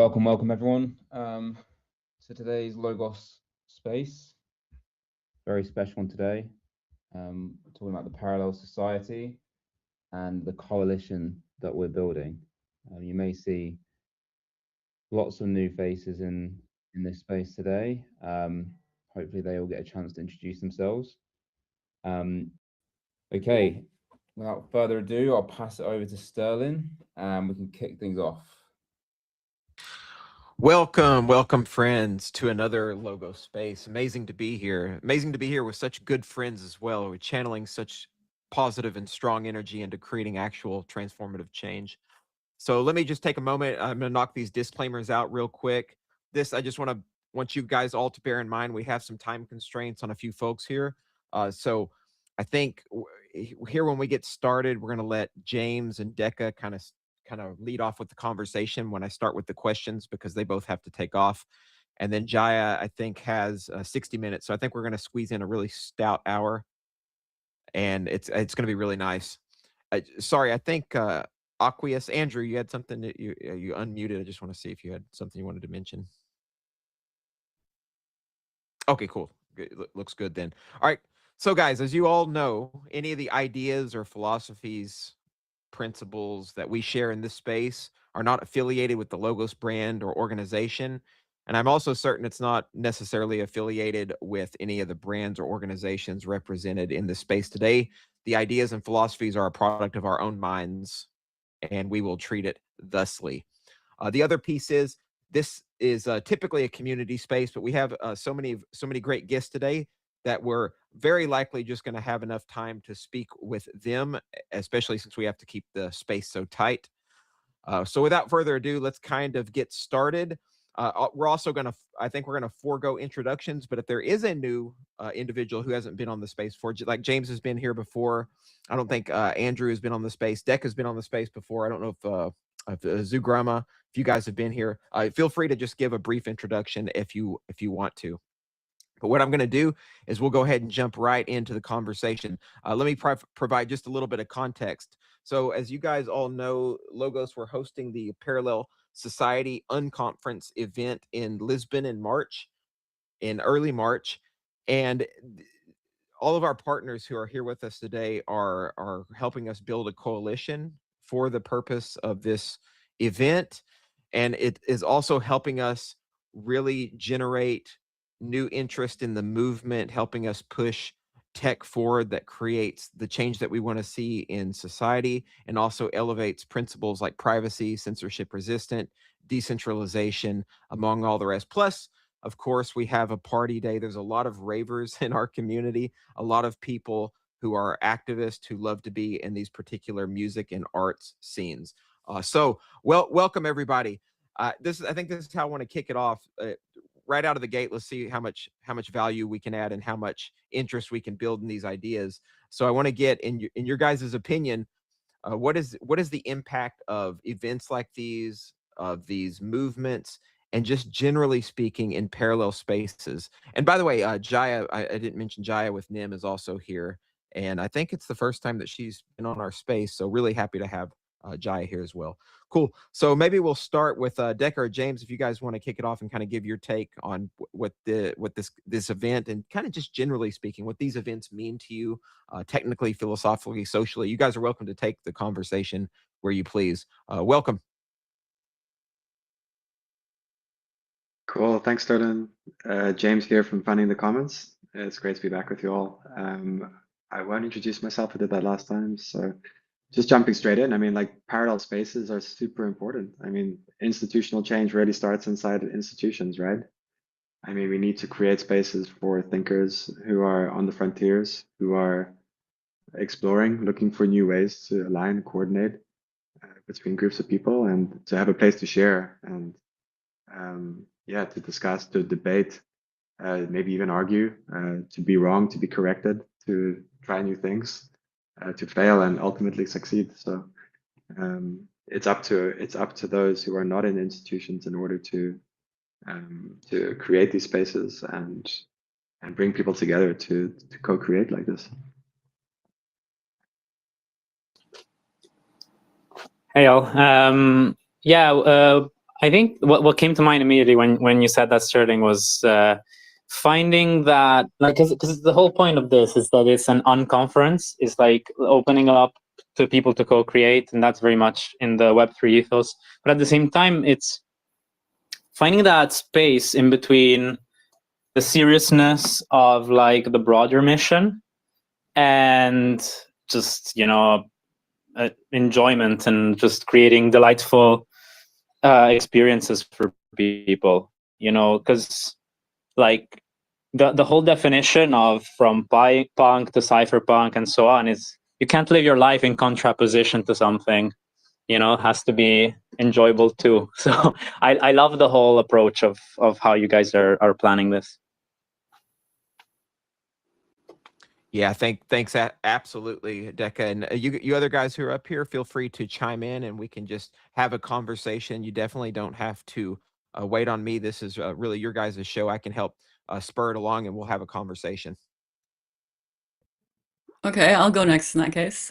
Welcome everyone to today's Logos space. Very special one today. Talking about the parallel society and the coalition that we're building. You may see lots of new faces in this space today. Hopefully they all get a chance to introduce themselves. Okay, without further ado, I'll pass it over to Sterling and we can kick things off. Welcome friends to another Logo space. Amazing to be here. Amazing to be here with such good friends as well. We're channeling such positive and strong energy into creating actual transformative change. So let me just take a moment. I'm going to knock these disclaimers out real quick. I just want you guys all to bear in mind, we have some time constraints on a few folks here. So I think here when we get started, we're going to let James and Decca kind of lead off with the conversation when I start with the questions, because they both have to take off. And then Jaya, I think, has 60 minutes. So I think we're going to squeeze in a really stout hour, and it's going to be really nice. Sorry, I think Aqueous, Andrew, you had something that you unmuted. I just want to see if you had something you wanted to mention. Okay, cool. Good. Looks good then. All right. So guys, as you all know, any of the ideas or philosophies, principles that we share in this space are not affiliated with the Logos brand or organization. And I'm also certain it's not necessarily affiliated with any of the brands or organizations represented in this space today. The ideas and philosophies are a product of our own minds, and we will treat it thusly. The other piece is, this is typically a community space, but we have so many great guests today that we're very likely just going to have enough time to speak with them, especially since we have to keep the space so tight. So without further ado, let's kind of get started. We're also going to, I think we're going to forego introductions, but if there is a new individual who hasn't been on the space before, like James has been here before. I don't think Andrew has been on the space. Deck has been on the space before. I don't know if Zugrama, if you guys have been here, feel free to just give a brief introduction if you want to. But what I'm going to do is we'll go ahead and jump right into the conversation. Let me provide just a little bit of context. So as you guys all know, Logos, we're hosting the Parallel Society Unconference event in Lisbon in early March. And all of our partners who are here with us today are helping us build a coalition for the purpose of this event. And it is also helping us really generate new interest in the movement, helping us push tech forward that creates the change that we want to see in society, and also elevates principles like privacy, censorship resistant, decentralization, among all the rest. Plus, of course, we have a party day. There's a lot of ravers in our community, a lot of people who are activists who love to be in these particular music and arts scenes. So welcome everybody. I think this is how I want to kick it off. Right out of the gate, let's see how much value we can add and how much interest we can build in these ideas. So I want to get in your guys' opinion, what is the impact of events like these, of these movements, and just generally speaking in parallel spaces? And by the way, Jaya, I didn't mention Jaya with Nim is also here, and I think it's the first time that she's been on our space. So really happy to have Jaya here as well. Cool. So maybe we'll start with Decker or James, if you guys want to kick it off and kind of give your take on what this event, and kind of just generally speaking, what these events mean to you, technically, philosophically, socially. You guys are welcome to take the conversation where you please. Welcome. Cool. Thanks, Sterling. James here from Finding the Comments. It's great to be back with you all. I won't introduce myself. I did that last time. So just jumping straight in, I mean, like, parallel spaces are super important. I mean, institutional change really starts inside institutions, right? I mean, we need to create spaces for thinkers who are on the frontiers, who are exploring, looking for new ways to align, coordinate between groups of people, and to have a place to share and yeah, to discuss, to debate, maybe even argue, to be wrong, to be corrected, to try new things, to fail and ultimately succeed. So it's up to those who are not in institutions in order to create these spaces and bring people together to co-create like this. Hey all. Yeah, I think what came to mind immediately when you said that, Sterling, was finding that, like, because the whole point of this is that it's an unconference. It's like opening up to people to co-create, and that's very much in the Web3 ethos. But at the same time, it's finding that space in between the seriousness of like the broader mission and just, you know, enjoyment and just creating delightful experiences for people, you know, because like the whole definition of from punk to cypherpunk and so on is you can't live your life in contraposition to something, you know. It has to be enjoyable too. So I love the whole approach of how you guys are planning this. Yeah, thanks, absolutely, Decca, and you other guys who are up here, feel free to chime in, and we can just have a conversation. You definitely don't have to wait on me. This is really your guys' show. I can help spur it along, and we'll have a conversation. Okay, I'll go next in that case.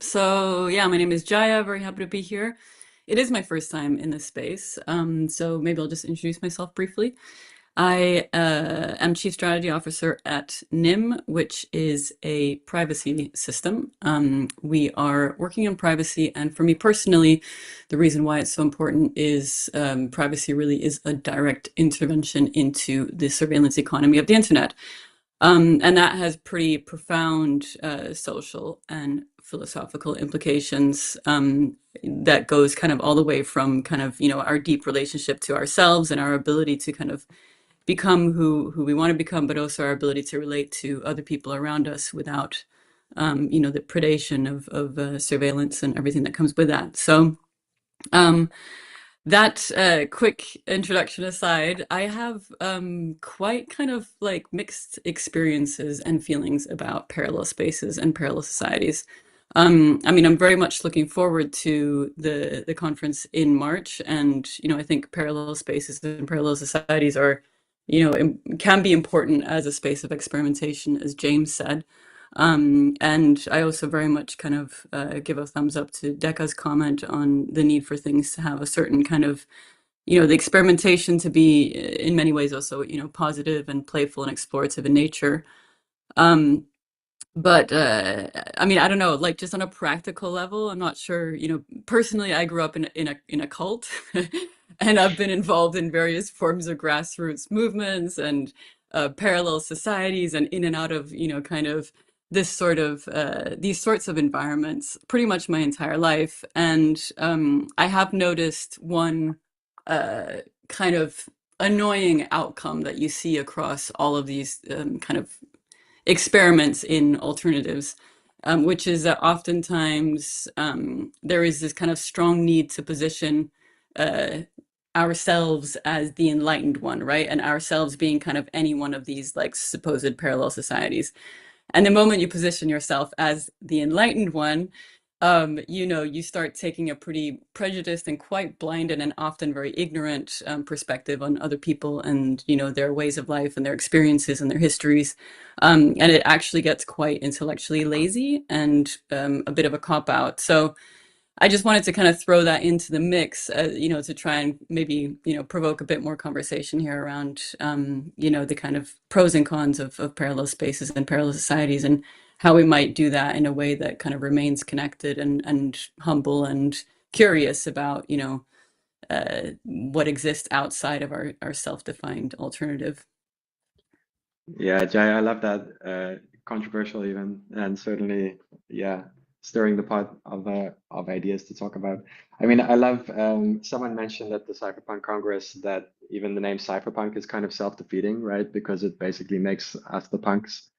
So yeah, my name is Jaya. Very happy to be here. It is my first time in this space, so maybe I'll just introduce myself briefly. I am Chief Strategy Officer at NIM, which is a privacy system. We are working on privacy, and for me personally, the reason why it's so important is privacy really is a direct intervention into the surveillance economy of the internet. And that has pretty profound social and philosophical implications that goes kind of all the way from kind of, you know, our deep relationship to ourselves and our ability to kind of become who we want to become, but also our ability to relate to other people around us without, you know, the predation of surveillance and everything that comes with that. So that quick introduction aside, I have quite kind of like mixed experiences and feelings about parallel spaces and parallel societies. I mean, I'm very much looking forward to the conference in March, and you know, I think parallel spaces and parallel societies are, you know, can be important as a space of experimentation, as James said. And I also very much kind of give a thumbs up to Decca's comment on the need for things to have a certain kind of, you know, the experimentation to be in many ways also, you know, positive and playful and explorative in nature. But I mean, I don't know, like just on a practical level, I'm not sure, you know, personally, I grew up in a cult and I've been involved in various forms of grassroots movements and parallel societies and in and out of, you know, kind of this sort of these sorts of environments pretty much my entire life. And I have noticed one kind of annoying outcome that you see across all of these kind of experiments in alternatives, which is that oftentimes there is this kind of strong need to position ourselves as the enlightened one, right? And ourselves being kind of any one of these like supposed parallel societies. And the moment you position yourself as the enlightened one, you know, you start taking a pretty prejudiced and quite blinded and often very ignorant perspective on other people and, you know, their ways of life and their experiences and their histories. And it actually gets quite intellectually lazy and a bit of a cop out. So I just wanted to kind of throw that into the mix, you know, to try and maybe, you know, provoke a bit more conversation here around, you know, the kind of pros and cons of parallel spaces and parallel societies and how we might do that in a way that kind of remains connected and humble and curious about, you know, what exists outside of our self-defined alternative. Yeah, Jay, I love that. Controversial even, and certainly, yeah, stirring the pot of ideas to talk about. I mean, I love. Someone mentioned at the Cypherpunk Congress that even the name Cypherpunk is kind of self-defeating, right? Because it basically makes us the punks,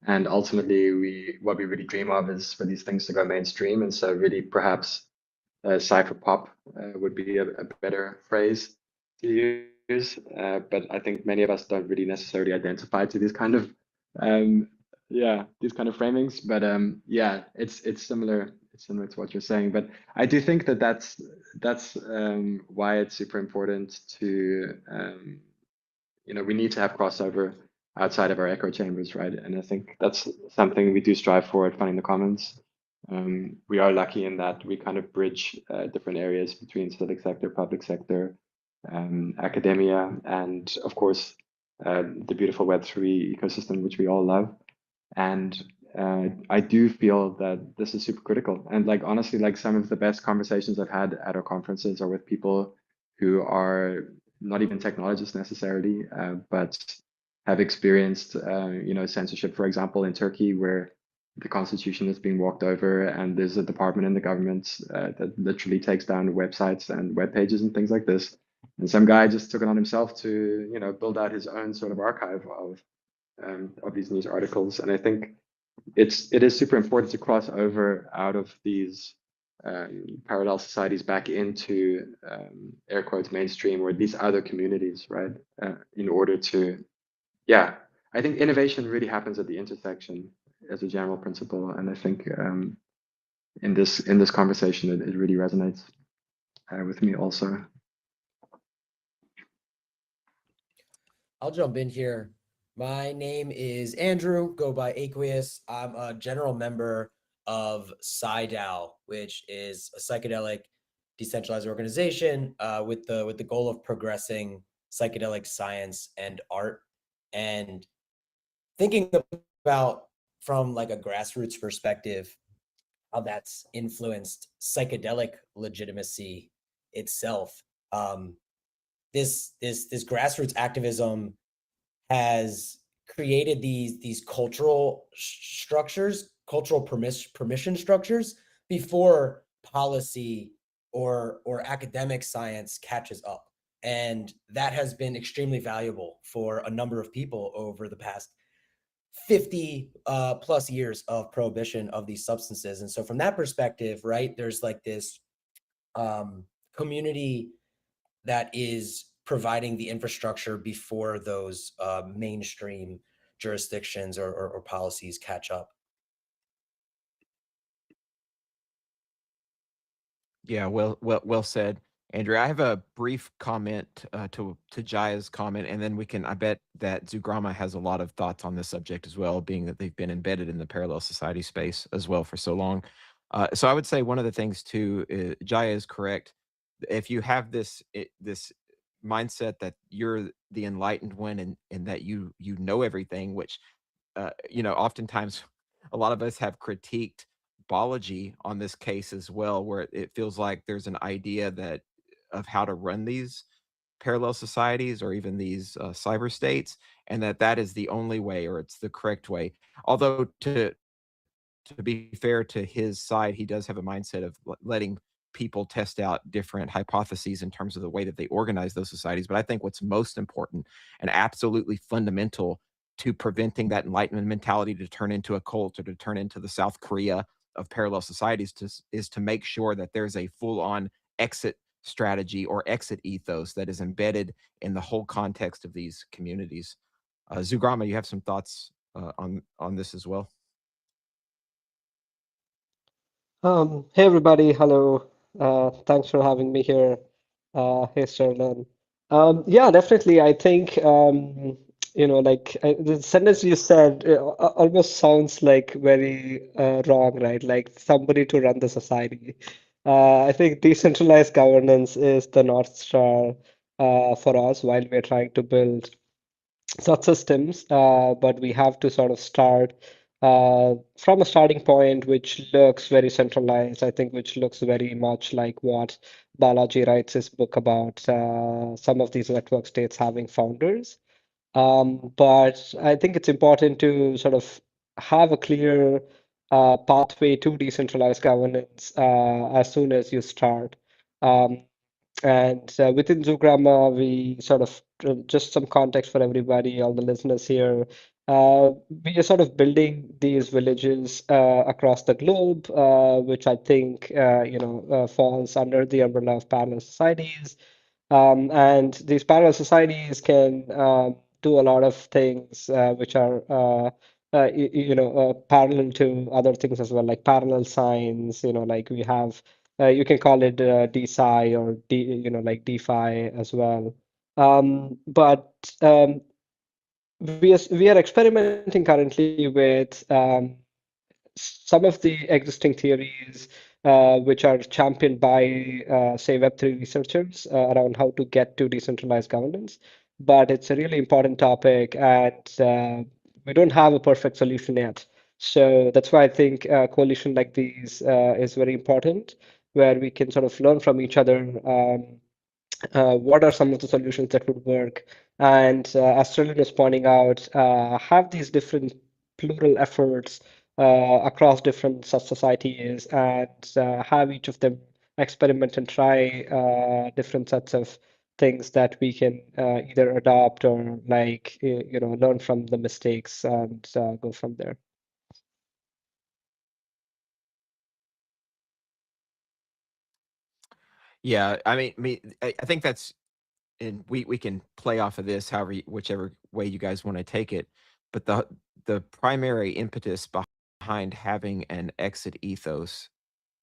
and ultimately, what we really dream of is for these things to go mainstream, and so really perhaps cypherpop would be a better phrase to use. But I think many of us don't really necessarily identify to these kind of these kind of framings. But yeah, it's similar. It's similar to what you're saying. But I do think that that's why it's super important to you know, we need to have crossover outside of our echo chambers, right? And I think that's something we do strive for at Finding the Commons. We are lucky in that we kind of bridge different areas between civic sector, public sector, academia, and of course, the beautiful Web3 ecosystem, which we all love. And I do feel that this is super critical. And like, honestly, like some of the best conversations I've had at our conferences are with people who are not even technologists necessarily, but have experienced, censorship, for example, in Turkey, where the constitution is being walked over and there's a department in the government that literally takes down websites and web pages and things like this. And some guy just took it on himself to, build out his own sort of archive of these news articles. And I think it is super important to cross over out of these parallel societies back into air quotes mainstream or these other communities, right? In order to, yeah, I think innovation really happens at the intersection as a general principle, and I think in this conversation it really resonates with me also. I'll jump in here. My name is Andrew, go by Aqueous. I'm a general member of SciDAO, which is a psychedelic decentralized organization with the goal of progressing psychedelic science and art. And thinking about from like a grassroots perspective, how that's influenced psychedelic legitimacy itself. This grassroots activism has created these cultural structures, cultural permission structures before policy or academic science catches up. And that has been extremely valuable for a number of people over the past 50 plus years of prohibition of these substances. And so from that perspective, right, there's like this community that is providing the infrastructure before those mainstream jurisdictions or policies catch up. Yeah, well said, Andrew. I have a brief comment to Jaya's comment, and then we can. I bet that Zugrama has a lot of thoughts on this subject as well, being that they've been embedded in the parallel society space as well for so long. So I would say one of the things too, Jaya is correct. If you have this mindset that you're the enlightened one and that you know everything, which oftentimes a lot of us have critiqued biology on this case as well, where it feels like there's an idea that of how to run these parallel societies or even these cyber states, and that is the only way or it's the correct way. Although to be fair to his side, he does have a mindset of letting people test out different hypotheses in terms of the way that they organize those societies. But I think what's most important and absolutely fundamental to preventing that enlightenment mentality to turn into a cult or to turn into the South Korea of parallel societies is to make sure that there's a full-on exit strategy or exit ethos that is embedded in the whole context of these communities. Zugrama, you have some thoughts on this as well? Hey everybody, hello. Thanks for having me here. Hey Sterling. Yeah, definitely. I think the sentence you said almost sounds like very wrong, right? Like somebody to run the society. I think decentralized governance is the North Star for us while we're trying to build such systems, but we have to sort of start from a starting point which looks very centralized, I think, which looks very much like what Balaji writes his book about some of these network states having founders. But I think it's important to sort of have a clear pathway to decentralized governance as soon as you start. Um, and within Zoogramma, we sort of just some context for everybody, all the listeners here. We are sort of building these villages across the globe, which I think falls under the umbrella of parallel societies. And these parallel societies can do a lot of things which are parallel to other things as well, like parallel signs. Like we have you can call it DeSci or like DeFi as well. But we are experimenting currently with some of the existing theories which are championed by, say, Web3 researchers around how to get to decentralized governance. But it's a really important topic, and we don't have a perfect solution yet. So that's why I think a coalition like these is very important, where we can sort of learn from each other. What are some of the solutions that would work? And as Sterling was pointing out, have these different plural efforts across different societies and have each of them experiment and try different sets of things that we can either adopt or learn from the mistakes and go from there. Yeah, I mean, I think that's, and we can play off of this however whichever way you guys want to take it, but the primary impetus behind having an exit ethos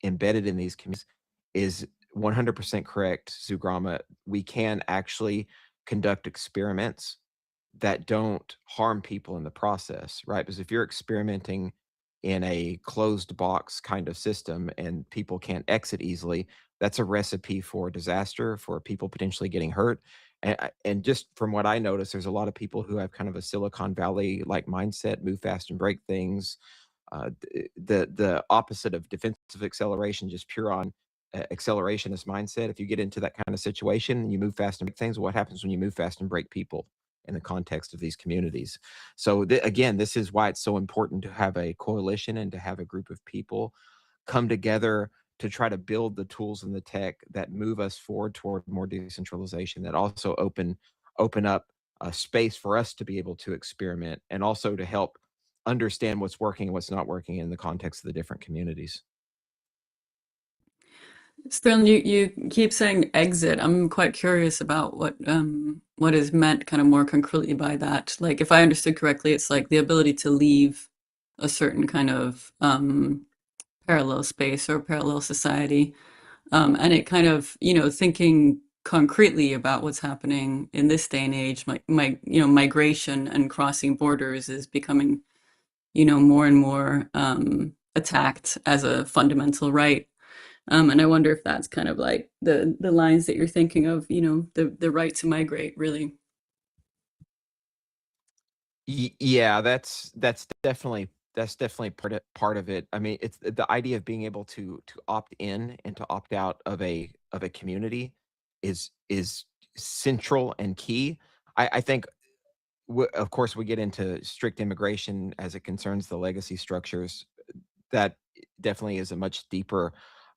embedded in these communities is 100% correct, Zugrama. We can actually conduct experiments that don't harm people in the process, right? Because if you're experimenting in a closed box kind of system and people can't exit easily, that's a recipe for disaster, for people potentially getting hurt. And just from what I notice, there's a lot of people who have kind of a Silicon Valley like mindset, move fast and break things. The opposite of defensive acceleration, just pure on accelerationist mindset. If you get into that kind of situation, you move fast and break things. What happens when you move fast and break people in the context of these communities? So again, this is why it's so important to have a coalition and to have a group of people come together to try to build the tools and the tech that move us forward toward more decentralization, that also open up a space for us to be able to experiment and also to help understand what's working and what's not working in the context of the different communities. Sterling, you keep saying exit. I'm quite curious about what is meant kind of more concretely by that. Like, if I understood correctly, it's like the ability to leave a certain kind of parallel space or parallel society. And it kind of, thinking concretely about what's happening in this day and age, migration and crossing borders is becoming, more and more attacked as a fundamental right. And I wonder if that's kind of like the lines that you're thinking of, the right to migrate, really. Yeah, that's definitely part of it. I mean, it's the idea of being able to opt in and to opt out of a community is central and key. I think of course we get into strict immigration as it concerns the legacy structures. That definitely is a much deeper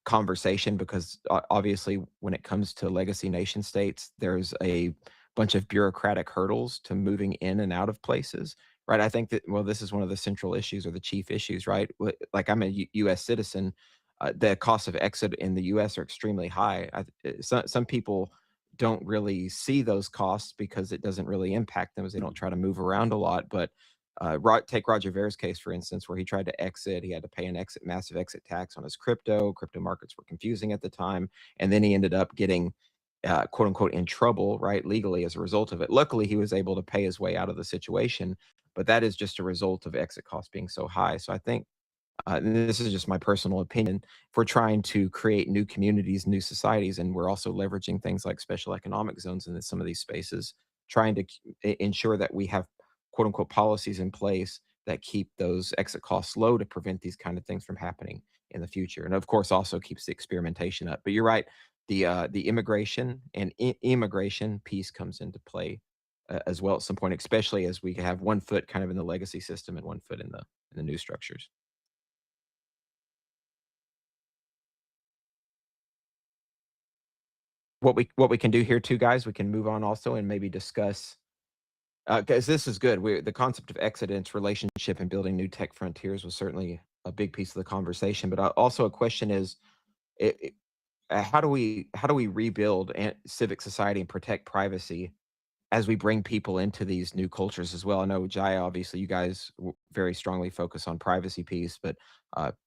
conversation because obviously when it comes to legacy nation states, there's a bunch of bureaucratic hurdles to moving in and out of places, right? I think that, well, this is one of the central issues or the chief issues, right? Like I'm a US citizen, the costs of exit in the US are extremely high. Some people don't really see those costs because it doesn't really impact them as they don't try to move around a lot. But take Roger Ver's case, for instance, where he tried to exit. He had to pay an massive exit tax on his crypto. Crypto markets were confusing at the time. And then he ended up getting, quote unquote, in trouble, right, legally as a result of it. Luckily, he was able to pay his way out of the situation. But that is just a result of exit costs being so high. So I think, and this is just my personal opinion, if we're trying to create new communities, new societies, and we're also leveraging things like special economic zones in some of these spaces, trying to ensure that we have quote unquote policies in place that keep those exit costs low to prevent these kind of things from happening in the future. And of course, also keeps the experimentation up. But you're right, the immigration and immigration piece comes into play as well at some point, especially as we have one foot kind of in the legacy system and one foot in the new structures. What we can do here too, guys, we can move on also and maybe discuss, because this is good. The concept of exit and its relationship and building new tech frontiers was certainly a big piece of the conversation. But also a question is, how do we rebuild civic society and protect privacy as we bring people into these new cultures as well? I know, Jaya, obviously you guys very strongly focus on privacy piece, but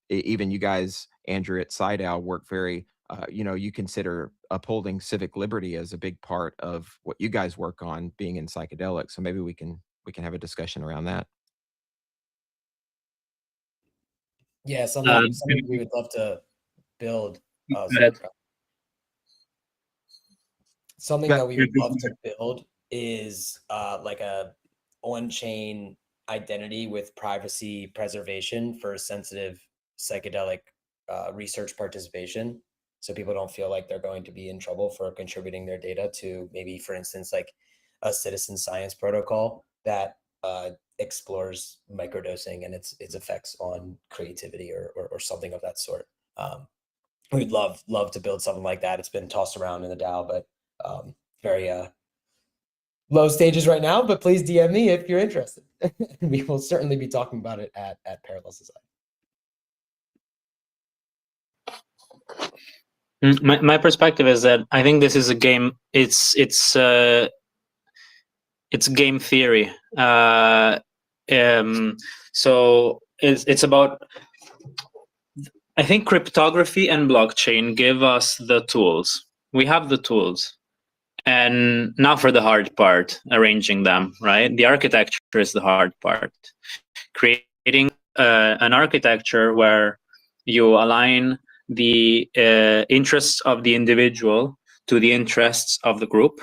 even you guys, Andrew at SciDAO, work very, you consider upholding civic liberty as a big part of what you guys work on being in psychedelics. So maybe we can have a discussion around that. Yeah, something we would love to build. That- Something Yeah. that we would love to build is like a on-chain identity with privacy preservation for sensitive psychedelic research participation. So people don't feel like they're going to be in trouble for contributing their data to maybe, for instance, like a citizen science protocol that explores microdosing and its effects on creativity or something of that sort. We'd love to build something like that. It's been tossed around in the DAO, but very low stages right now. But please DM me if you're interested. We will certainly be talking about it at Parallel Society. My perspective is that I think this is a game. It's game theory. So it's about. I think cryptography and blockchain give us the tools. We have the tools. And now for the hard part, arranging them, right? The architecture is the hard part. Creating an architecture where you align the interests of the individual to the interests of the group.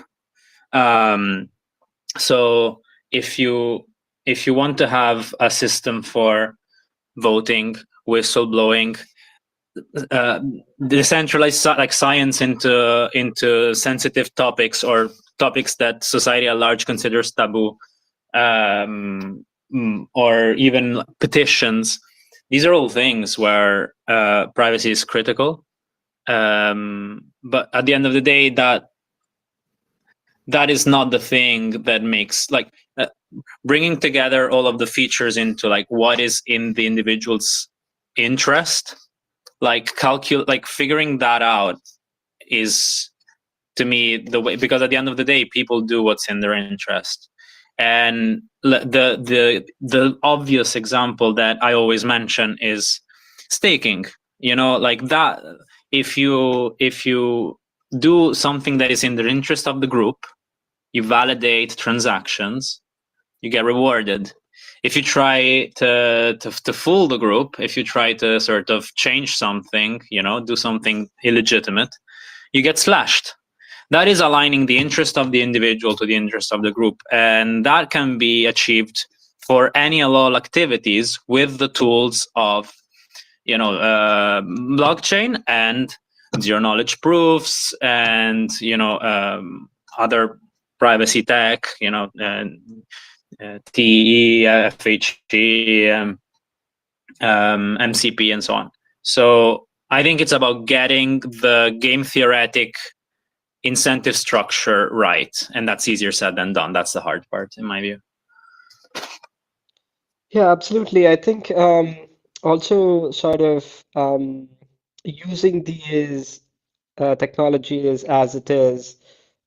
So if you want to have a system for voting, whistleblowing, decentralized like science into sensitive topics or topics that society at large considers taboo, or even petitions. These are all things where privacy is critical. But at the end of the day, that is not the thing that makes like bringing together all of the features into like what is in the individual's interest, like figuring that out is to me the way, because at the end of the day people do what's in their interest. And the obvious example that I always mention is staking. Like that, if you do something that is in the interest of the group, you validate transactions, you get rewarded. If you try to fool the group, if you try to sort of change something, do something illegitimate, you get slashed. That is aligning the interest of the individual to the interest of the group. And that can be achieved for any and all activities with the tools of, blockchain and zero knowledge proofs and, other privacy tech, TE, FHE, MCP, and so on. So I think it's about getting the game theoretic incentive structure right, and that's easier said than done. That's the hard part, in my view. Yeah, absolutely. I think also sort of using these technologies as it is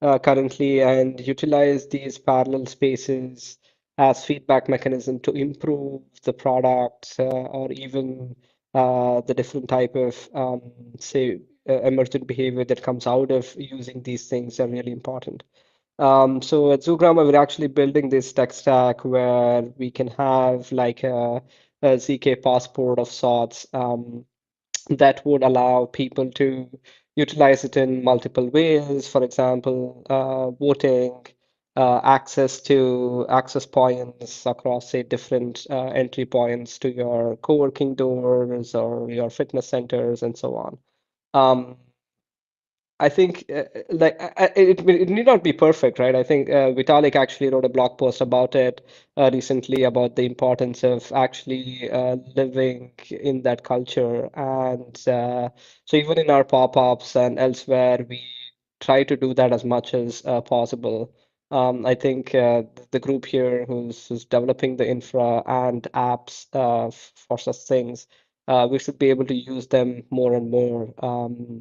currently and utilize these parallel spaces as feedback mechanism to improve the product or even the different type of say emergent behavior that comes out of using these things are really important. So at Zoogrammar, we're actually building this tech stack where we can have like a ZK passport of sorts that would allow people to utilize it in multiple ways. For example, voting, access to access points across, say, different entry points to your co-working doors or your fitness centers and so on. I think it need not be perfect, right? I think Vitalik actually wrote a blog post about it recently about the importance of actually living in that culture. And so even in our pop-ups and elsewhere, we try to do that as much as possible. I think the group here who's developing the infra and apps for such things, we should be able to use them more and more.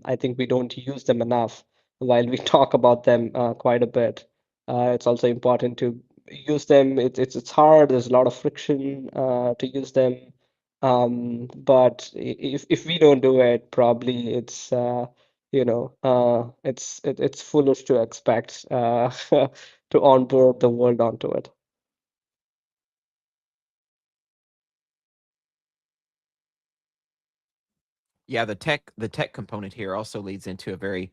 I think we don't use them enough while we talk about them quite a bit. It's also important to use them. It's hard. There's a lot of friction to use them. But if we don't do it, probably it's it's foolish to expect to onboard the world onto it. Yeah, the tech component here also leads into a very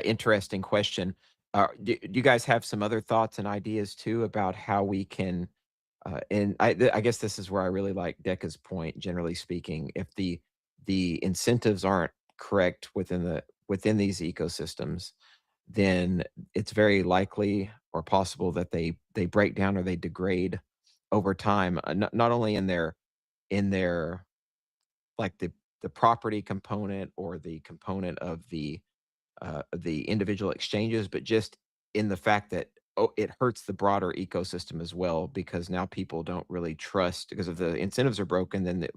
interesting question. Do you guys have some other thoughts and ideas too about how we can? And I guess this is where I really like Decca's point. Generally speaking, if the incentives aren't correct within these ecosystems, then it's very likely or possible that they break down or they degrade over time. Not only in their like the property component or the component of the individual exchanges, but just in the fact that it hurts the broader ecosystem as well, because now people don't really trust, because if the incentives are broken, then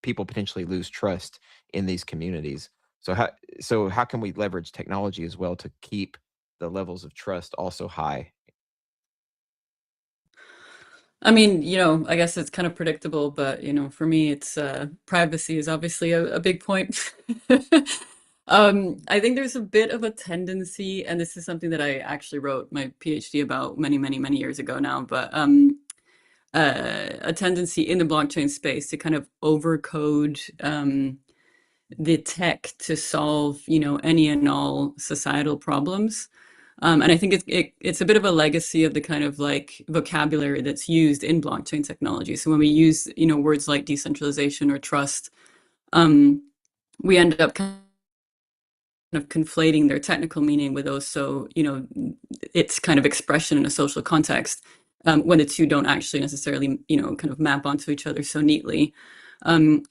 people potentially lose trust in these communities. So how can we leverage technology as well to keep the levels of trust also high? I mean, I guess it's kind of predictable, but for me, it's privacy is obviously a big point. I think there's a bit of a tendency, and this is something that I actually wrote my PhD about many, many, many years ago now, but a tendency in the blockchain space to kind of overcode the tech to solve, any and all societal problems. And I think it's a bit of a legacy of the kind of like vocabulary that's used in blockchain technology. So when we use, words like decentralization or trust, we end up kind of conflating their technical meaning with also, its kind of expression in a social context, when the two don't actually necessarily, kind of map onto each other so neatly.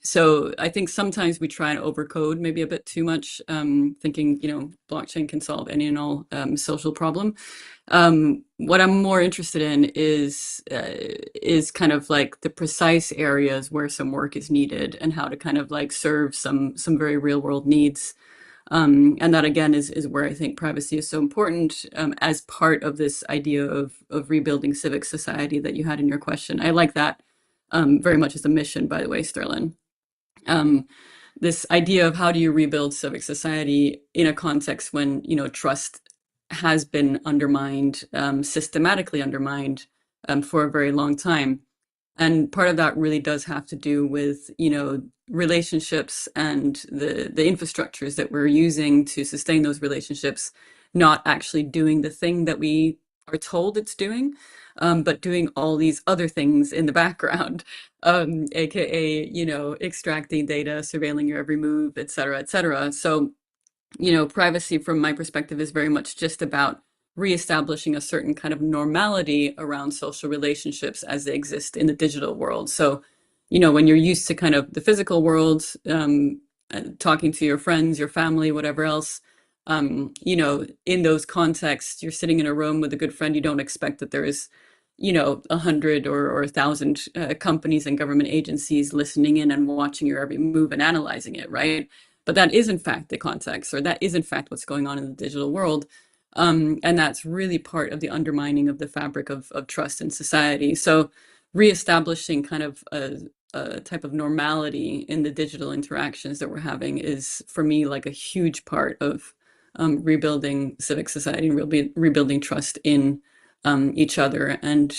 So I think sometimes we try and overcode maybe a bit too much, thinking, blockchain can solve any and all social problem. What I'm more interested in is kind of like the precise areas where some work is needed and how to kind of like serve some very real world needs. And that again is where I think privacy is so important, as part of this idea of rebuilding civic society that you had in your question. I like that very much as a mission, by the way, Sterling. This idea of how do you rebuild civic society in a context when trust has been undermined, systematically undermined, for a very long time. And part of that really does have to do with, relationships and the infrastructures that we're using to sustain those relationships, not actually doing the thing that we are told it's doing, but doing all these other things in the background, aka, extracting data, surveilling your every move, et cetera, et cetera. So, privacy from my perspective is very much just about reestablishing a certain kind of normality around social relationships as they exist in the digital world. So, when you're used to kind of the physical world, talking to your friends, your family, whatever else, in those contexts, you're sitting in a room with a good friend, you don't expect that there is 100 or 1,000 companies and government agencies listening in and watching your every move and analyzing it, right? But that is in fact the context, or that is in fact what's going on in the digital world. And that's really part of the undermining of the fabric of trust in society. So reestablishing kind of a type of normality in the digital interactions that we're having is, for me, like a huge part of rebuilding civic society and rebuilding trust in each other, and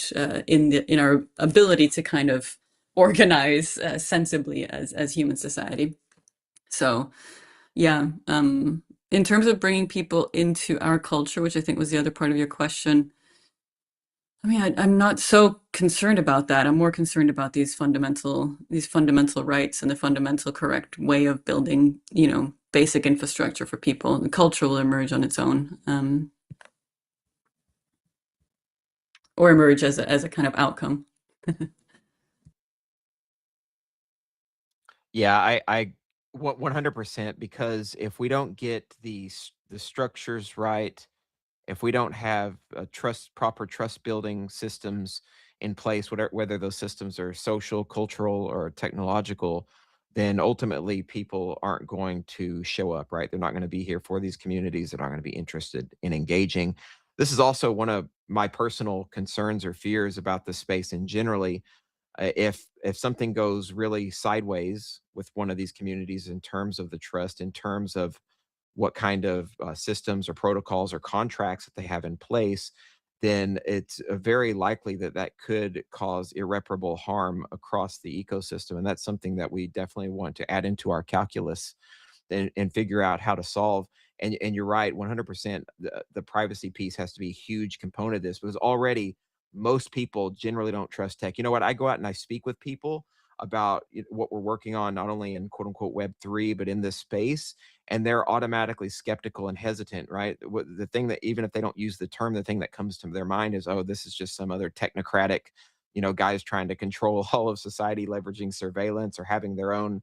in our ability to kind of organize sensibly as human society. So yeah, in terms of bringing people into our culture, which I think was the other part of your question, I mean, I'm not so concerned about that. I'm more concerned about these fundamental rights and the fundamental correct way of building, basic infrastructure for people. The culture will emerge on its own, or emerge as a kind of outcome. Yeah, I 100%, because if we don't get the structures right, if we don't have proper trust building systems in place, whether those systems are social, cultural, or technological, then ultimately people aren't going to show up, right? They're not going to be here for these communities. They're not going to be interested in engaging. This is also one of my personal concerns or fears about the space, and generally, if something goes really sideways with one of these communities in terms of the trust, in terms of what kind of systems or protocols or contracts that they have in place, then it's very likely that that could cause irreparable harm across the ecosystem. And that's something that we definitely want to add into our calculus and figure out how to solve. And you're right, 100%. The privacy piece has to be a huge component of this, because already most people generally don't trust tech. You know what? I go out and I speak with people about what we're working on, not only in quote unquote Web3, but in this space, and they're automatically skeptical and hesitant, right? The thing that, even if they don't use the term, the thing that comes to their mind is, oh, this is just some other technocratic, guys trying to control all of society, leveraging surveillance, or having their own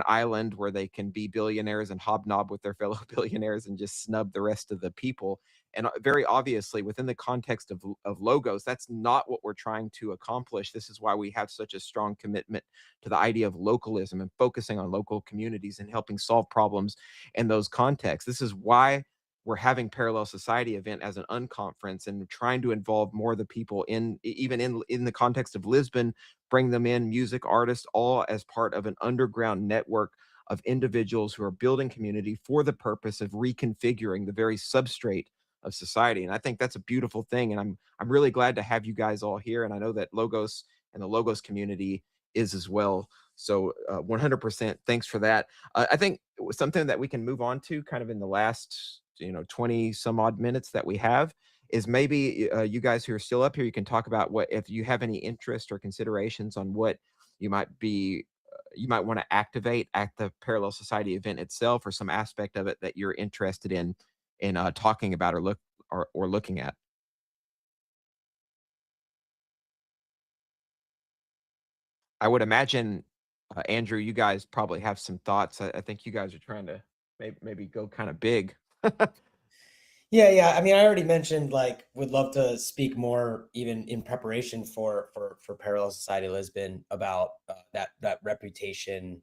island where they can be billionaires and hobnob with their fellow billionaires and just snub the rest of the people. And very obviously, within the context of Logos, that's not what we're trying to accomplish. This is why we have such a strong commitment to the idea of localism and focusing on local communities and helping solve problems in those contexts. This is why we're having Parallel Society event as an unconference and trying to involve more of the people even in the context of Lisbon, bring them in, music artists, all as part of an underground network of individuals who are building community for the purpose of reconfiguring the very substrate of society. And I think that's a beautiful thing. And I'm really glad to have you guys all here. And I know that Logos and the Logos community is as well. So 100% thanks for that. I think something that we can move on to kind of in the last 20 some odd minutes that we have is maybe you guys who are still up here, you can talk about what, if you have any interest or considerations on what you might want to activate at the Parallel Society event itself, or some aspect of it that you're interested in talking about or looking at. I would imagine, Andrew, you guys probably have some thoughts. I think you guys are trying to maybe go kind of big. Yeah. I mean, I already mentioned, like, would love to speak more, even in preparation for Parallel Society Lisbon, about that reputation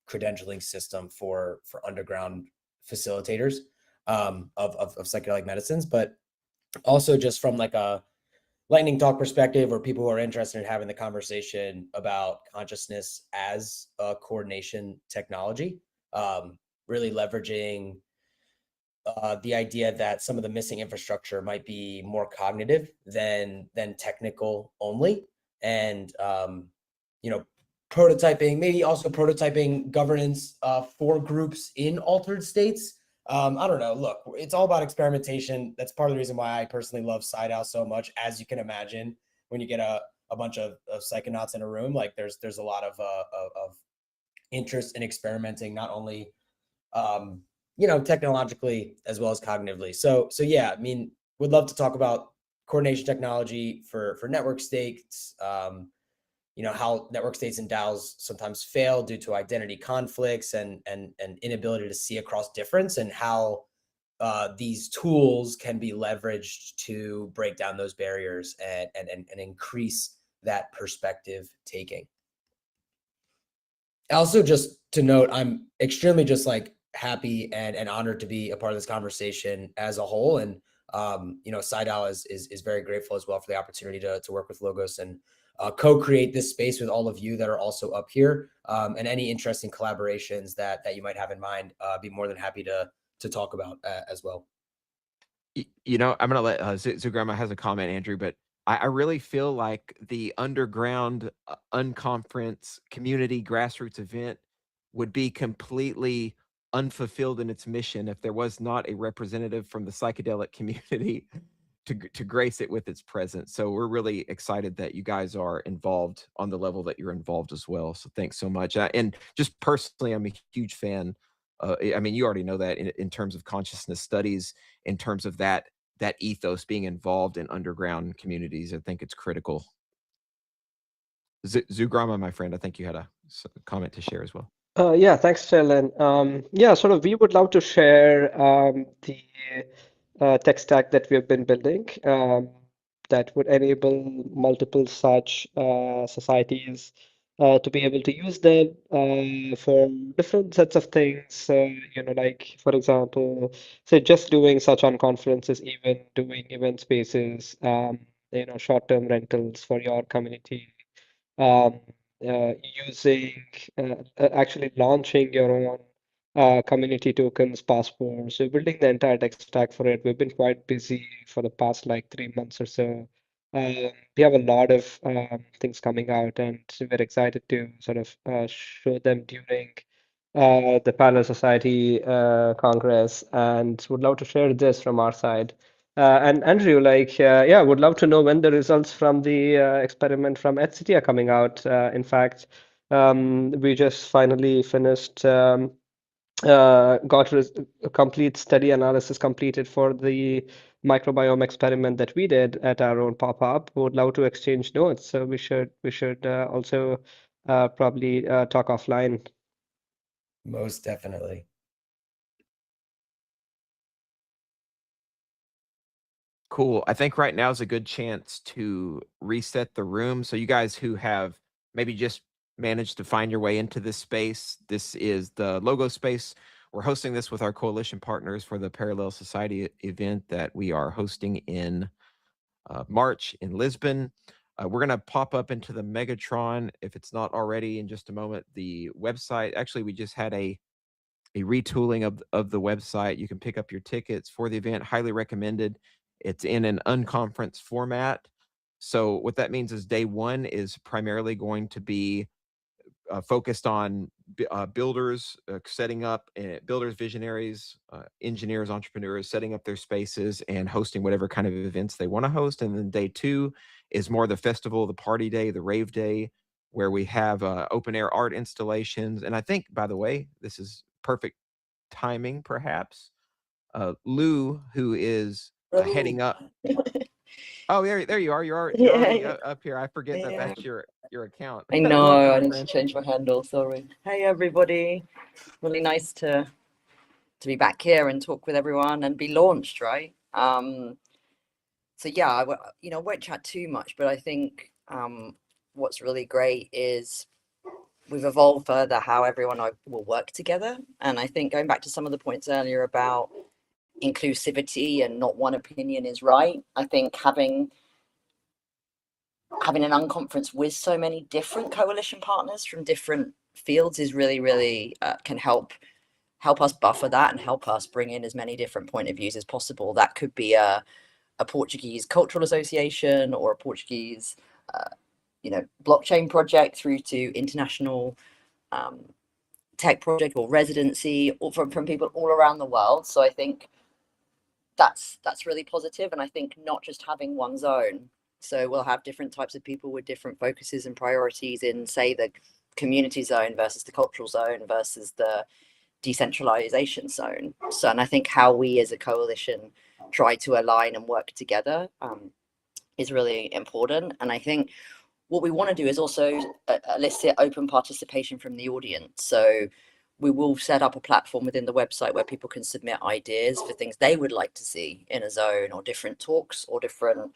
credentialing system for underground facilitators of psychedelic medicines, but also just from like a lightning talk perspective, or people who are interested in having the conversation about consciousness as a coordination technology, really leveraging the idea that some of the missing infrastructure might be more cognitive than technical only, and prototyping, maybe also prototyping governance for groups in altered states. I don't know. Look, it's all about experimentation. That's part of the reason why I personally love SciDAO so much. As you can imagine, when you get a bunch of psychonauts in a room, like there's a lot of interest in experimenting, not only technologically as well as cognitively. So yeah, I mean, would love to talk about coordination technology for network states. How network states and DAOs sometimes fail due to identity conflicts and inability to see across difference, and how these tools can be leveraged to break down those barriers and increase that perspective taking. Also, just to note, I'm extremely just like happy and honored to be a part of this conversation as a whole. And SciDAO is very grateful as well for the opportunity to work with Logos and co-create this space with all of you that are also up here, and any interesting collaborations that you might have in mind. Be more than happy to talk about as well. I'm gonna let Zugrama has a comment, Andrew, but I really feel like the underground unconference community grassroots event would be completely unfulfilled in its mission if there was not a representative from the psychedelic community to grace it with its presence. So we're really excited that you guys are involved on the level that you're involved as well. So thanks so much. And just personally, I'm a huge fan. I mean, you already know that in terms of consciousness studies, in terms of that ethos being involved in underground communities, I think it's critical. Zugrama, my friend, I think you had a comment to share as well. Yeah, thanks, Dylan. Yeah, sort of, we would love to share the tech stack that we've been building that would enable multiple such societies to be able to use them for different sets of things. Like, for example, say just doing such on conferences, even doing event spaces, short-term rentals for your community, um, using actually launching your own community tokens, passports. We're building the entire tech stack for it. We've been quite busy for the past like 3 months or so. We have a lot of things coming out, and we're excited to sort of show them during the Parallel Society Congress, and would love to share this from our side. And Andrew, yeah, would love to know when the results from the experiment from EdCity are coming out. In fact, we just finally finished, got a complete study analysis completed for the microbiome experiment that we did at our own pop-up. Would love to exchange notes. So we should also probably talk offline. Most definitely. Cool. I think right now is a good chance to reset the room. So you guys who have maybe just managed to find your way into this space, this is the logo space. We're hosting this with our coalition partners for the Parallel Society event that we are hosting in March in Lisbon. We're going to pop up into the Megatron, if it's not already, in just a moment. The website, actually, we just had a retooling of the website. You can pick up your tickets for the event. Highly recommended. It's in an unconference format. So what that means is day one is primarily going to be focused on builders setting up, builders, visionaries, engineers, entrepreneurs setting up their spaces and hosting whatever kind of events they want to host. And then day two is more the festival, the party day, the rave day, where we have open air art installations. And I think, by the way, this is perfect timing, perhaps. Lou, who is heading up. Oh, there you are. You're already up here. I forget that that's your account. I know. Welcome, I need to Francis. change my handle. Sorry. Hey, everybody. Really nice to be back here and talk with everyone and be launched, right? So yeah, I won't chat too much, but I think what's really great is we've evolved further how everyone will work together. And I think going back to some of the points earlier about inclusivity and not one opinion is right. I think having an unconference with so many different coalition partners from different fields is really can help us buffer that and help us bring in as many different point of views as possible. That could be a Portuguese cultural association or a Portuguese blockchain project through to international tech project or residency, or from people all around the world. So I think that's really positive. And I think not just having one zone. So we'll have different types of people with different focuses and priorities in, say, the community zone versus the cultural zone versus the decentralization zone. So, and I think how we as a coalition try to align and work together is really important. And I think what we want to do is also elicit open participation from the audience. So we will set up a platform within the website where people can submit ideas for things they would like to see in a zone, or different talks, or different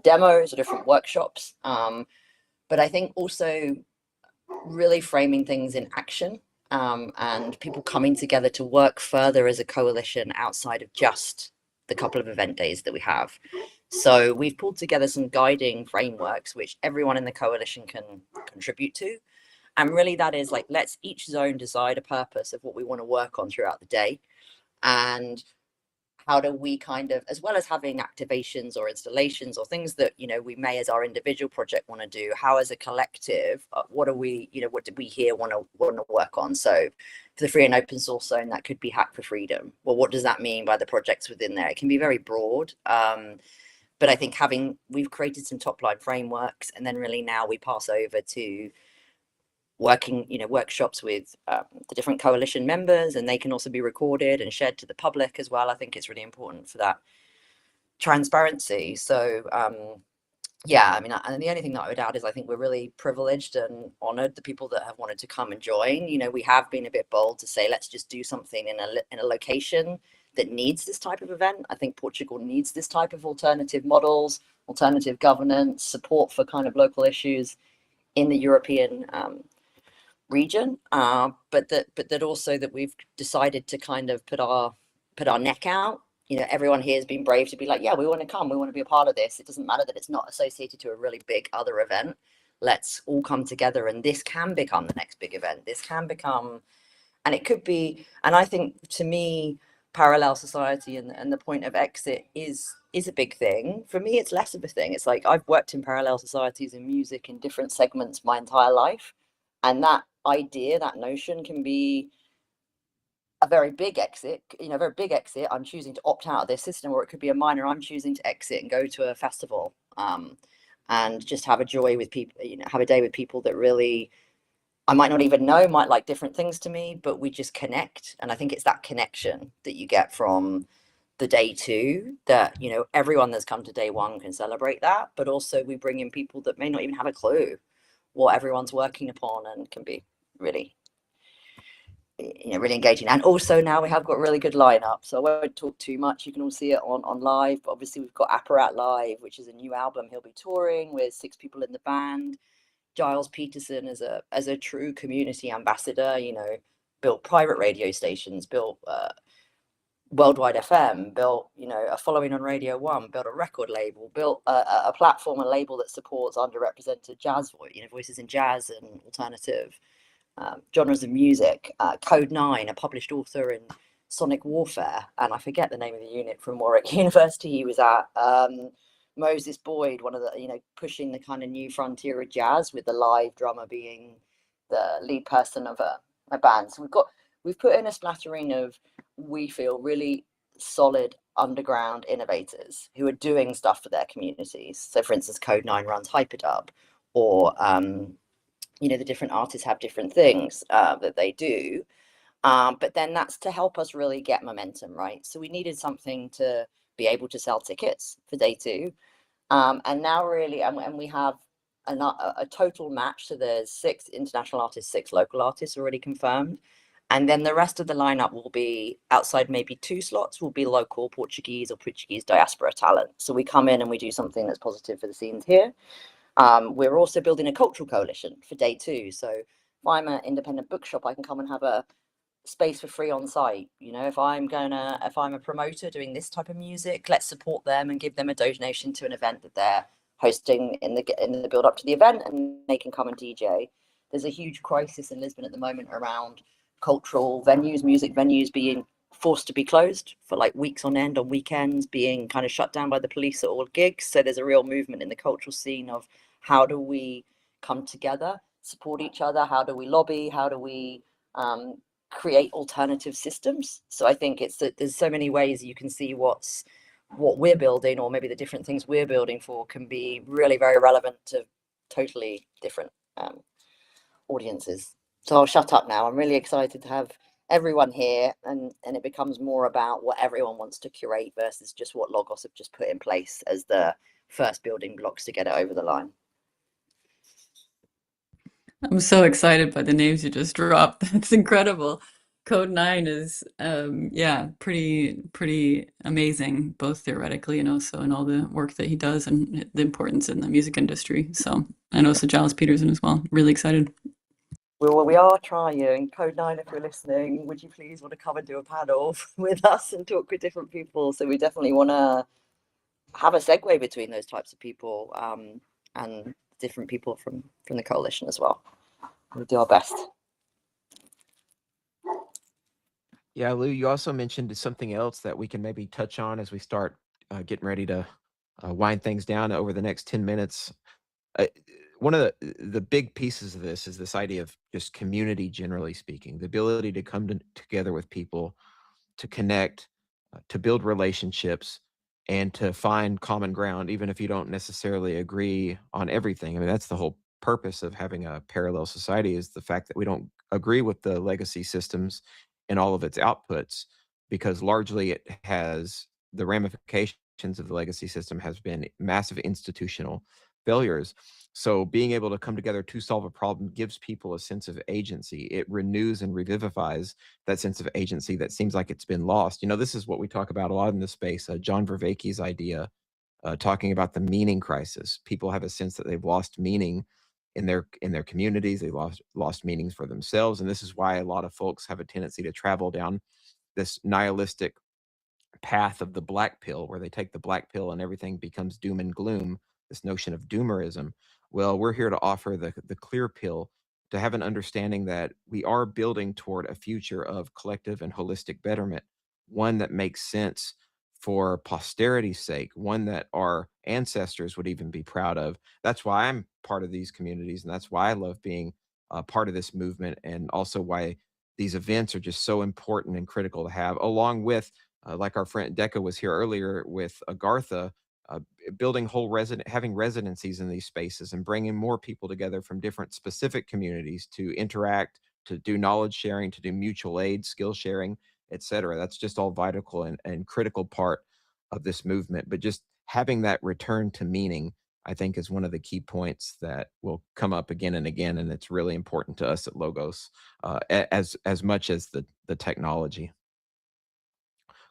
demos, or different workshops. But I think also really framing things in action, and people coming together to work further as a coalition outside of just the couple of event days that we have. So we've pulled together some guiding frameworks which everyone in the coalition can contribute to. And really that is like, let's each zone decide a purpose of what we want to work on throughout the day. And how do we kind of, as well as having activations or installations or things that, we may as our individual project want to do, how as a collective, what do we, what did we here want to work on? So for the free and open source zone, that could be Hack for Freedom. Well, what does that mean by the projects within there? It can be very broad. But I think we've created some top line frameworks, and then really now we pass over to working, workshops with the different coalition members, and they can also be recorded and shared to the public as well. I think it's really important for that transparency. So yeah, I mean, and the only thing that I would add is I think we're really privileged and honored the people that have wanted to come and join. We have been a bit bold to say, let's just do something in a location that needs this type of event. I think Portugal needs this type of alternative models, alternative governance, support for kind of local issues in the European region, but that also that we've decided to kind of put our neck out. Everyone here has been brave to be like, yeah, we want to come, we want to be a part of this. It doesn't matter that it's not associated to a really big other event. Let's all come together, and this can become the next big event. This can become And it could be, and I think to me, parallel society and the point of exit is a big thing. For me, it's less of a thing. It's like I've worked in parallel societies in music in different segments my entire life. And that idea, that notion can be a very big exit, a very big exit. I'm choosing to opt out of this system, or it could be a minor. I'm choosing to exit and go to a festival, and just have a joy with people, have a day with people that really I might not even know, might like different things to me, but we just connect. And I think it's that connection that you get from the day two that, everyone that's come to day one can celebrate that. But also we bring in people that may not even have a clue what everyone's working upon, and can be really, really engaging. And also now we have got a really good lineup. So I won't talk too much. You can all see it on live. But obviously we've got Apparat Live, which is a new album he'll be touring with 6 people in the band. Giles Peterson as a true community ambassador, built private radio stations, built Worldwide FM, built, a following on Radio 1, built a record label, built a platform, a label that supports underrepresented jazz voices in jazz and alternative genres of music. Code 9, a published author in Sonic Warfare, and I forget the name of the unit from Warwick University he was at. Moses Boyd, one of the, pushing the kind of new frontier of jazz, with the live drummer being the lead person of a band. So we've put in a splattering of, we feel, really solid underground innovators who are doing stuff for their communities. So for instance, Code 9 runs Hyperdub, or the different artists have different things that they do. But then that's to help us really get momentum, right? So we needed something to be able to sell tickets for day two. And now really, and we have a total match. So there's 6 international artists, 6 local artists already confirmed. And then the rest of the lineup will be, outside maybe 2 slots, will be local Portuguese or Portuguese diaspora talent. So we come in and we do something that's positive for the scenes here. We're also building a cultural coalition for day 2. So if I'm an independent bookshop, I can come and have a space for free on site. If I'm a promoter doing this type of music, let's support them and give them a donation to an event that they're hosting in the build up to the event, and they can come and DJ. There's a huge crisis in Lisbon at the moment around cultural venues, music venues being forced to be closed for like weeks on end, on weekends, being kind of shut down by the police at all gigs. So there's a real movement in the cultural scene of, how do we come together, support each other? How do we lobby? How do we create alternative systems? So I think there's so many ways you can see what we're building, or maybe the different things we're building for, can be really very relevant to totally different audiences. So I'll shut up now. I'm really excited to have everyone here, and it becomes more about what everyone wants to curate versus just what Logos have just put in place as the first building blocks to get it over the line. I'm so excited by the names you just dropped. That's incredible. Code 9 is pretty amazing, both theoretically and also in all the work that he does and the importance in the music industry. So, and also Giles Peterson as well. Really excited. Well, we are trying. Code 9, if you're listening, would you please want to come and do a panel with us and talk with different people? So we definitely want to have a segue between those types of people and different people from the coalition as well. We'll do our best. Yeah, Lou, you also mentioned something else that we can maybe touch on as we start getting ready to wind things down over the next 10 minutes. One of the big pieces of this is this idea of just community, generally speaking, the ability to come together with people, to connect, to build relationships, and to find common ground, even if you don't necessarily agree on everything. I mean, that's the whole purpose of having a parallel society, is the fact that we don't agree with the legacy systems and all of its outputs, because largely it has, the ramifications of the legacy system has been massive institutional failures. So being able to come together to solve a problem gives people a sense of agency. It renews and revivifies that sense of agency that seems like it's been lost. This is what we talk about a lot in this space. John Vervaeke's idea, talking about the meaning crisis. People have a sense that they've lost meaning in their communities. They lost meanings for themselves, and this is why a lot of folks have a tendency to travel down this nihilistic path of the black pill, where they take the black pill and everything becomes doom and gloom, this notion of doomerism. Well, we're here to offer the clear pill to have an understanding that we are building toward a future of collective and holistic betterment, one that makes sense for posterity's sake, one that our ancestors would even be proud of. That's why I'm part of these communities, and that's why I love being part of this movement, and also why these events are just so important and critical to have, along with, like our friend Deca was here earlier with Agartha, building having residencies in these spaces and bringing more people together from different specific communities to interact, to do knowledge sharing, to do mutual aid, skill sharing, etc. That's just all vital and critical part of this movement. But just having that return to meaning, I think, is one of the key points that will come up again and again, and it's really important to us at Logos, as much as the technology.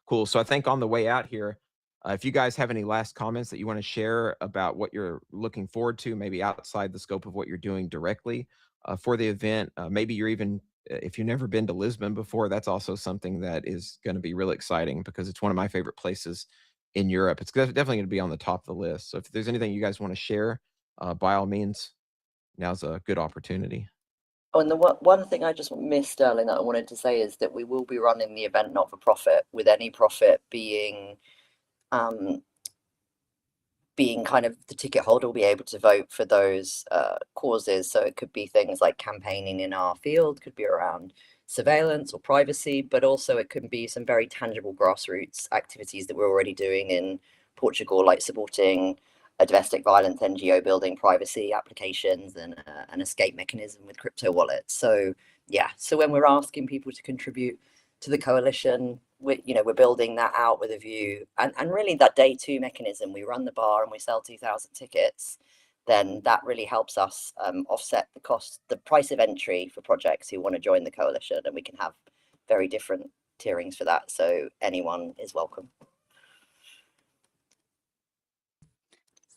Cool. So I think on the way out here, if you guys have any last comments that you want to share about what you're looking forward to, maybe outside the scope of what you're doing directly for the event, maybe you're even, if you've never been to Lisbon before, that's also something that is going to be really exciting because it's one of my favorite places in Europe. It's definitely going to be on the top of the list. So if there's anything you guys want to share, by all means, now's a good opportunity. Oh, and the one thing I just missed, Sterling, that I wanted to say is that we will be running the event not for profit, with any profit being kind of the ticket holder will be able to vote for those causes. So it could be things like campaigning in our field, could be around surveillance or privacy, but also it could be some very tangible grassroots activities that we're already doing in Portugal, like supporting a domestic violence NGO building privacy applications and an escape mechanism with crypto wallets. So yeah, so when we're asking people to contribute to the coalition, we're building that out with a view, and really that day two mechanism, we run the bar and we sell 2,000 tickets, then that really helps us offset the price of entry for projects who want to join the coalition, and we can have very different tierings for that, so anyone is welcome.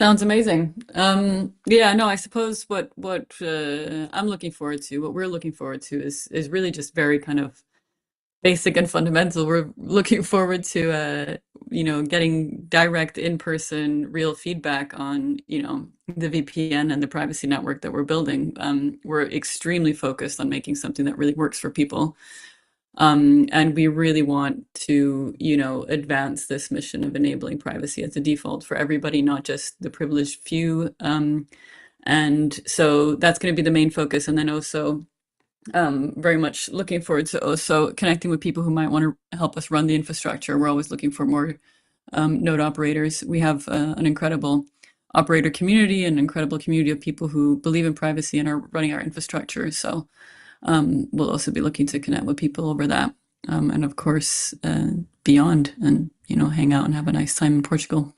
Sounds amazing. Yeah, no, I suppose what I'm looking forward to, what we're looking forward to is really just very kind of basic and fundamental. We're looking forward to getting direct in-person real feedback on the VPN and the privacy network that we're building. We're extremely focused on making something that really works for people. And we really want to, advance this mission of enabling privacy as a default for everybody, not just the privileged few. And so that's going to be the main focus. And then also very much looking forward to also connecting with people who might want to help us run the infrastructure. We're always looking for more node operators. We have an incredible operator community, an incredible community of people who believe in privacy and are running our infrastructure. So we'll also be looking to connect with people over that. And of course, beyond, and, hang out and have a nice time in Portugal.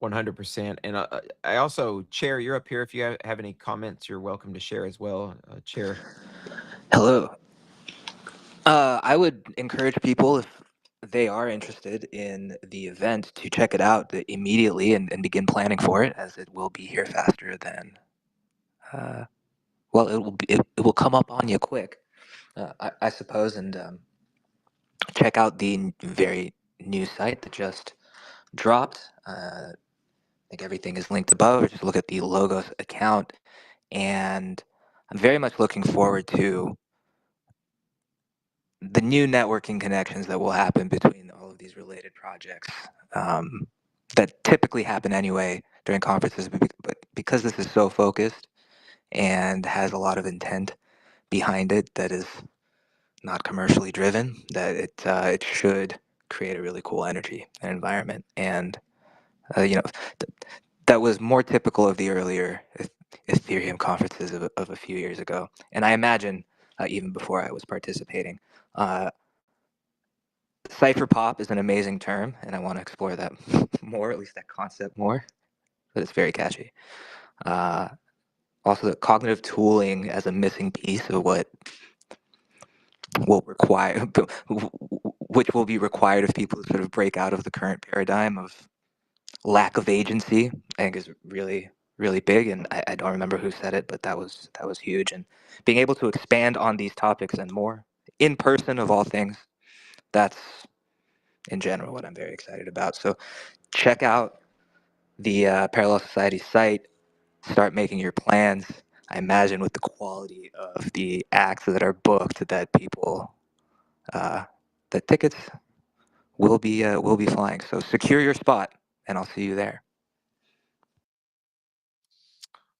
%. And I also, Chair, you're up here. If you have any comments, you're welcome to share as well. Chair. Hello. I would encourage people, if they are interested in the event, to check it out immediately and begin planning for it, as it will be here faster than, well, it will come up on you quick, I suppose. And check out the very new site that just dropped. I think everything is linked above, or just look at the Logos account. And I'm very much looking forward to the new networking connections that will happen between all of these related projects, that typically happen anyway during conferences, but because this is so focused and has a lot of intent behind it that is not commercially driven, that it should create a really cool energy and environment. And that was more typical of the earlier Ethereum conferences of a few years ago, and I imagine even before I was participating. Cypher pop is an amazing term, and I want to explore that more, at least that concept more, but it's very catchy. Also, the cognitive tooling as a missing piece of what will require, which will be required of people to sort of break out of the current paradigm of lack of agency, I think is really, really big. And I don't remember who said it, but that was huge. And being able to expand on these topics and more in person, of all things, that's in general what I'm very excited about. So check out the Parallel Society site, start making your plans. I imagine with the quality of the acts that are booked, that people, that tickets will be flying. So secure your spot, and I'll see you there.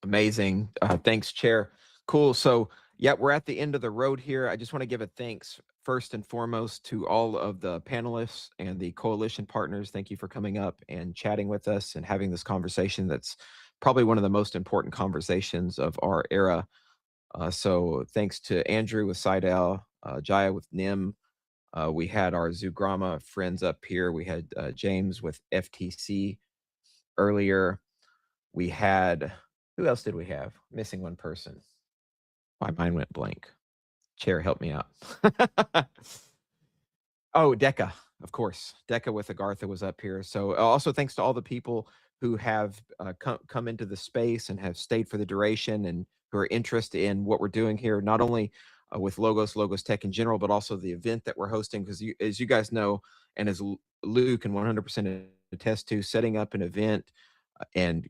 Amazing. Thanks, Chair. Cool. So, yeah, we're at the end of the road here. I just want to give a thanks first and foremost to all of the panelists and the coalition partners. Thank you for coming up and chatting with us and having this conversation. That's probably one of the most important conversations of our era. So thanks to Andrew with SIDAL, Jaya with NIM. We had our Zugrama friends up here. We had James with FTC earlier. We had, who else did we have? Missing one person. My mind went blank. Chair, help me out. Oh, Decca, of course. Decca with Agartha was up here. So also thanks to all the people who have come into the space and have stayed for the duration and who are interested in what we're doing here, not only with Logos Tech in general, but also the event that we're hosting. Because as you guys know, and as Lou can 100% attest to, setting up an event and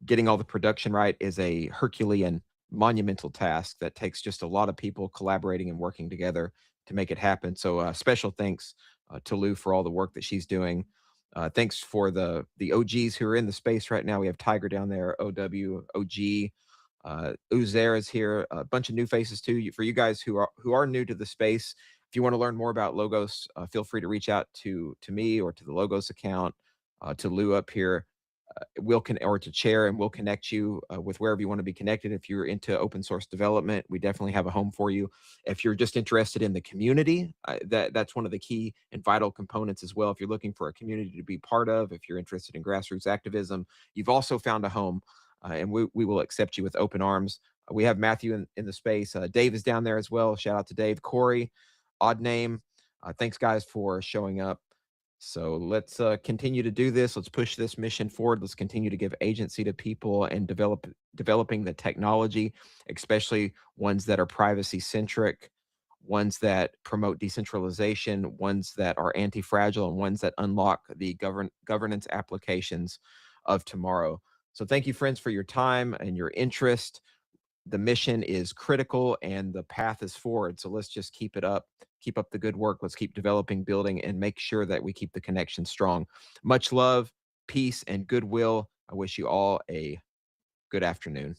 getting all the production right is a Herculean, monumental task that takes just a lot of people collaborating and working together to make it happen. So special thanks to Lou for all the work that she's doing. Thanks for the OGs who are in the space right now. We have Tiger down there, OW, OG. Uzair is here. A bunch of new faces too. For you guys who are new to the space, if you want to learn more about Logos, feel free to reach out to me or to the Logos account, to Lou up here. Or to Chair, and we'll connect you with wherever you want to be connected. If you're into open source development, we definitely have a home for you. If you're just interested in the community, that's one of the key and vital components as well. If you're looking for a community to be part of, if you're interested in grassroots activism, you've also found a home, and we will accept you with open arms. We have Matthew in the space. Dave is down there as well. Shout out to Dave. Corey, odd name. Thanks, guys, for showing up. So let's continue to do this. Let's push this mission forward. Let's continue to give agency to people and developing the technology, especially ones that are privacy centric, ones that promote decentralization, ones that are anti-fragile, and ones that unlock the governance applications of tomorrow. So thank you, friends, for your time and your interest. The mission is critical and the path is forward. So let's just keep it up. Keep up the good work. Let's keep developing, building, and make sure that we keep the connection strong. Much love, peace, and goodwill. I wish you all a good afternoon.